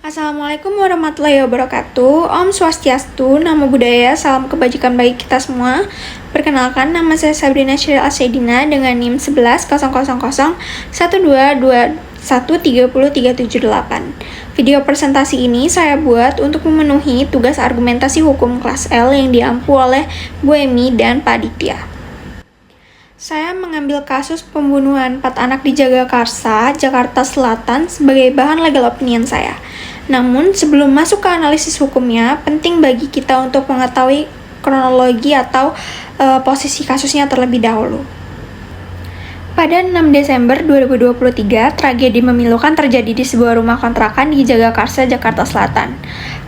Assalamualaikum warahmatullahi wabarakatuh. Om Swastiastu, Namo Buddhaya, salam kebajikan bagi kita semua. Perkenalkan, nama saya Sabrina Sheryl Asyedina dengan NIM 11.000.121.30.378. Video presentasi ini saya buat untuk memenuhi tugas argumentasi hukum kelas L yang diampu oleh Bu Emi dan Pak Ditya. Saya mengambil kasus pembunuhan 4 anak di Jagakarsa, Jakarta Selatan sebagai bahan legal opinion saya. Namun, sebelum masuk ke analisis hukumnya, penting bagi kita untuk mengetahui kronologi atau posisi kasusnya terlebih dahulu. Pada 6 Desember 2023, tragedi memilukan terjadi di sebuah rumah kontrakan di Jagakarsa, Jakarta Selatan.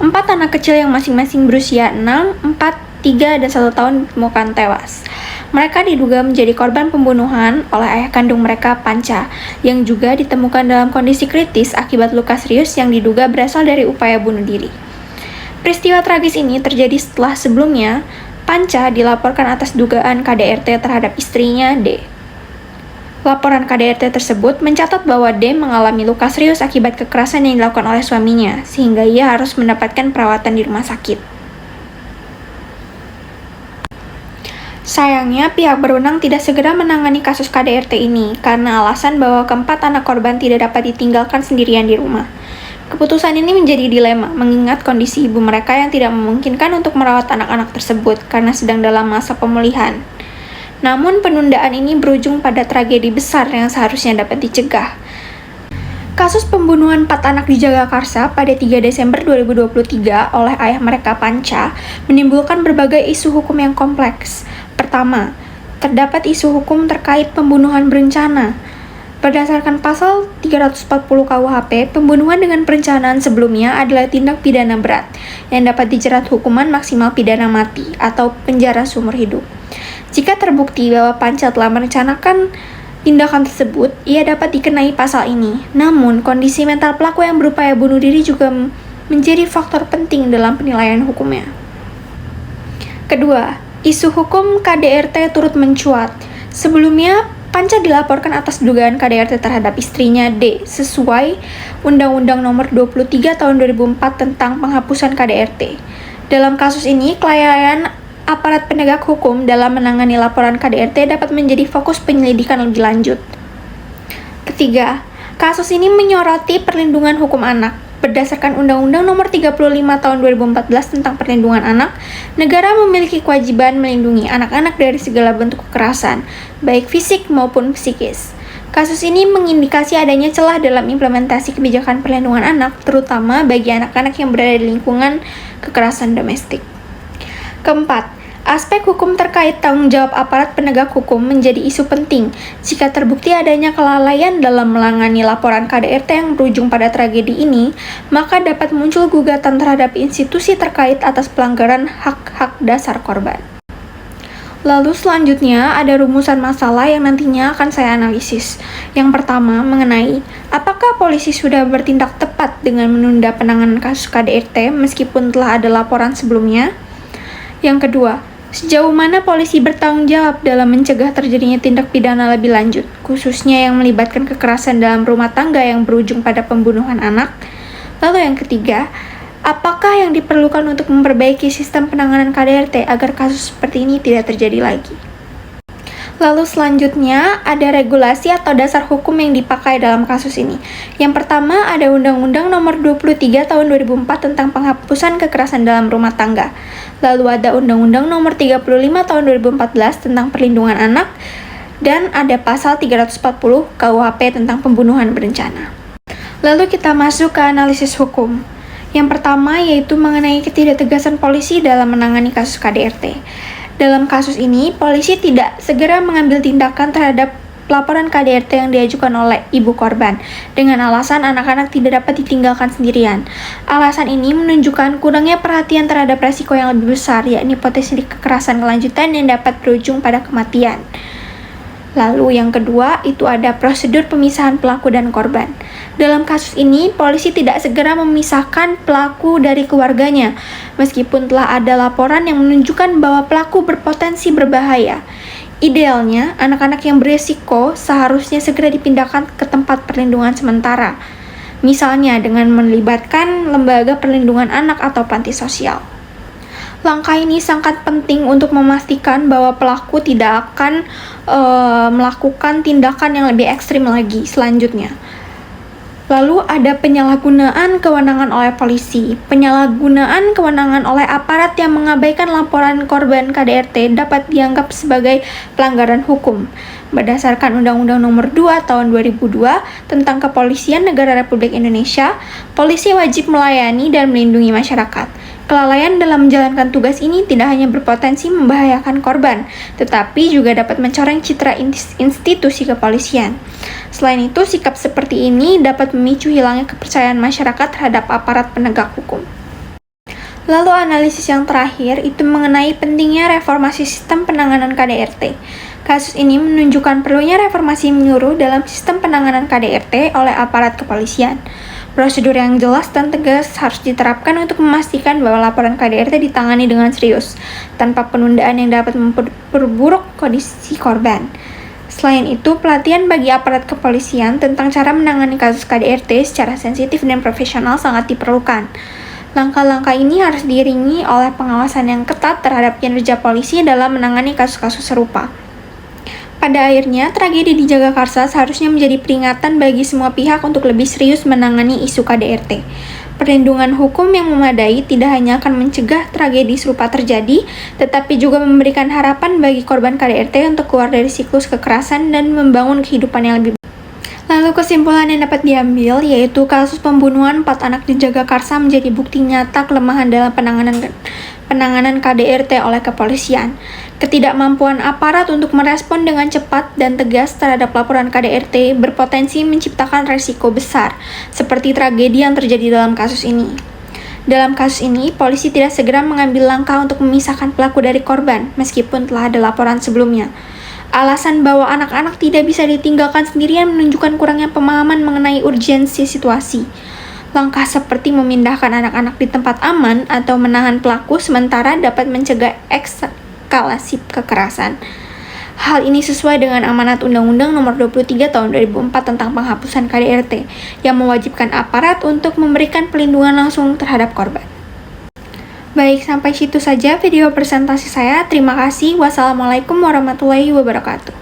4 anak kecil yang masing-masing berusia 6, 4, 3, dan 1 tahun ditemukan tewas. Mereka diduga menjadi korban pembunuhan oleh ayah kandung mereka, Panca, yang juga ditemukan dalam kondisi kritis akibat luka serius yang diduga berasal dari upaya bunuh diri. Peristiwa tragis ini terjadi setelah sebelumnya Panca dilaporkan atas dugaan KDRT terhadap istrinya, D. Laporan KDRT tersebut mencatat bahwa D mengalami luka serius akibat kekerasan yang dilakukan oleh suaminya, sehingga ia harus mendapatkan perawatan di rumah sakit. Sayangnya, pihak berwenang tidak segera menangani kasus KDRT ini karena alasan bahwa keempat anak korban tidak dapat ditinggalkan sendirian di rumah. Keputusan ini menjadi dilema, mengingat kondisi ibu mereka yang tidak memungkinkan untuk merawat anak-anak tersebut karena sedang dalam masa pemulihan. Namun, penundaan ini berujung pada tragedi besar yang seharusnya dapat dicegah. Kasus pembunuhan 4 anak di Jagakarsa pada 3 Desember 2023 oleh ayah mereka, Panca, menimbulkan berbagai isu hukum yang kompleks. Pertama, terdapat isu hukum terkait pembunuhan berencana. Berdasarkan pasal 340 KUHP, pembunuhan dengan perencanaan sebelumnya adalah tindak pidana berat yang dapat dijerat hukuman maksimal pidana mati atau penjara seumur hidup. Jika terbukti bahwa Panca telah merencanakan tindakan tersebut, ia dapat dikenai pasal ini. Namun, kondisi mental pelaku yang berupaya bunuh diri juga menjadi faktor penting dalam penilaian hukumnya. Kedua, isu hukum KDRT turut mencuat. Sebelumnya, Panca dilaporkan atas dugaan KDRT terhadap istrinya D sesuai Undang-Undang Nomor 23 Tahun 2004 tentang penghapusan KDRT. Dalam kasus ini, kelalaian aparat penegak hukum dalam menangani laporan KDRT dapat menjadi fokus penyelidikan lebih lanjut. Ketiga, kasus ini menyoroti perlindungan hukum anak. Berdasarkan Undang-Undang Nomor 35 Tahun 2014 tentang Perlindungan Anak, negara memiliki kewajiban melindungi anak-anak dari segala bentuk kekerasan, baik fisik maupun psikis. Kasus ini mengindikasi adanya celah dalam implementasi kebijakan perlindungan anak, terutama bagi anak-anak yang berada di lingkungan kekerasan domestik. Keempat, aspek hukum terkait tanggung jawab aparat penegak hukum menjadi isu penting. Jika terbukti adanya kelalaian dalam menangani laporan KDRT yang berujung pada tragedi ini, maka dapat muncul gugatan terhadap institusi terkait atas pelanggaran hak-hak dasar korban. Lalu selanjutnya ada rumusan masalah yang nantinya akan saya analisis. Yang pertama mengenai apakah polisi sudah bertindak tepat dengan menunda penanganan kasus KDRT meskipun telah ada laporan sebelumnya. Yang kedua, sejauh mana polisi bertanggung jawab dalam mencegah terjadinya tindak pidana lebih lanjut, khususnya yang melibatkan kekerasan dalam rumah tangga yang berujung pada pembunuhan anak. Lalu yang ketiga, apakah yang diperlukan untuk memperbaiki sistem penanganan KDRT agar kasus seperti ini tidak terjadi lagi? Lalu selanjutnya ada regulasi atau dasar hukum yang dipakai dalam kasus ini. Yang pertama ada Undang-Undang Nomor 23 Tahun 2004 tentang penghapusan kekerasan dalam rumah tangga. Lalu ada Undang-Undang Nomor 35 Tahun 2014 tentang perlindungan anak, dan ada pasal 340 KUHP tentang pembunuhan berencana. Lalu kita masuk ke analisis hukum. Yang pertama yaitu mengenai ketidaktegasan polisi dalam menangani kasus KDRT. Dalam kasus ini, polisi tidak segera mengambil tindakan terhadap laporan KDRT yang diajukan oleh ibu korban dengan alasan anak-anak tidak dapat ditinggalkan sendirian. Alasan ini menunjukkan kurangnya perhatian terhadap resiko yang lebih besar, yakni potensi kekerasan kelanjutan yang dapat berujung pada kematian. Lalu yang kedua, itu ada prosedur pemisahan pelaku dan korban. Dalam kasus ini, polisi tidak segera memisahkan pelaku dari keluarganya, meskipun telah ada laporan yang menunjukkan bahwa pelaku berpotensi berbahaya. Idealnya, anak-anak yang berisiko seharusnya segera dipindahkan ke tempat perlindungan sementara. misalnya dengan melibatkan lembaga perlindungan anak atau panti sosial. Langkah ini sangat penting untuk memastikan bahwa pelaku tidak akan melakukan tindakan yang lebih ekstrim lagi selanjutnya. Lalu ada penyalahgunaan kewenangan oleh polisi. Penyalahgunaan kewenangan oleh aparat yang mengabaikan laporan korban KDRT dapat dianggap sebagai pelanggaran hukum. Berdasarkan Undang-Undang Nomor 2 Tahun 2002 tentang Kepolisian Negara Republik Indonesia, polisi wajib melayani dan melindungi masyarakat. Kelalaian dalam menjalankan tugas ini tidak hanya berpotensi membahayakan korban, tetapi juga dapat mencoreng citra institusi kepolisian. Selain itu, sikap seperti ini dapat memicu hilangnya kepercayaan masyarakat terhadap aparat penegak hukum. Lalu analisis yang terakhir itu mengenai pentingnya reformasi sistem penanganan KDRT. Kasus ini menunjukkan perlunya reformasi menyeluruh dalam sistem penanganan KDRT oleh aparat kepolisian. Prosedur yang jelas dan tegas harus diterapkan untuk memastikan bahwa laporan KDRT ditangani dengan serius, tanpa penundaan yang dapat memperburuk kondisi korban. Selain itu, pelatihan bagi aparat kepolisian tentang cara menangani kasus KDRT secara sensitif dan profesional sangat diperlukan. Langkah-langkah ini harus diiringi oleh pengawasan yang ketat terhadap kinerja polisi dalam menangani kasus-kasus serupa. Pada akhirnya, tragedi di Jagakarsa seharusnya menjadi peringatan bagi semua pihak untuk lebih serius menangani isu KDRT. Perlindungan hukum yang memadai tidak hanya akan mencegah tragedi serupa terjadi, tetapi juga memberikan harapan bagi korban KDRT untuk keluar dari siklus kekerasan dan membangun kehidupan yang lebih baik. Lalu kesimpulan yang dapat diambil yaitu kasus pembunuhan 4 anak di Jagakarsa menjadi bukti nyata kelemahan dalam penanganan KDRT oleh kepolisian. Ketidakmampuan aparat untuk merespon dengan cepat dan tegas terhadap laporan KDRT berpotensi menciptakan resiko besar, seperti tragedi yang terjadi dalam kasus ini. Dalam kasus ini, polisi tidak segera mengambil langkah untuk memisahkan pelaku dari korban, meskipun telah ada laporan sebelumnya. Alasan bahwa anak-anak tidak bisa ditinggalkan sendirian menunjukkan kurangnya pemahaman mengenai urgensi situasi. Langkah seperti memindahkan anak-anak di tempat aman atau menahan pelaku sementara dapat mencegah eskalasi kekerasan. Hal ini sesuai dengan amanat Undang-Undang Nomor 23 Tahun 2004 tentang penghapusan KDRT yang mewajibkan aparat untuk memberikan perlindungan langsung terhadap korban. Baik, sampai situ saja video presentasi saya. Terima kasih. Wassalamualaikum warahmatullahi wabarakatuh.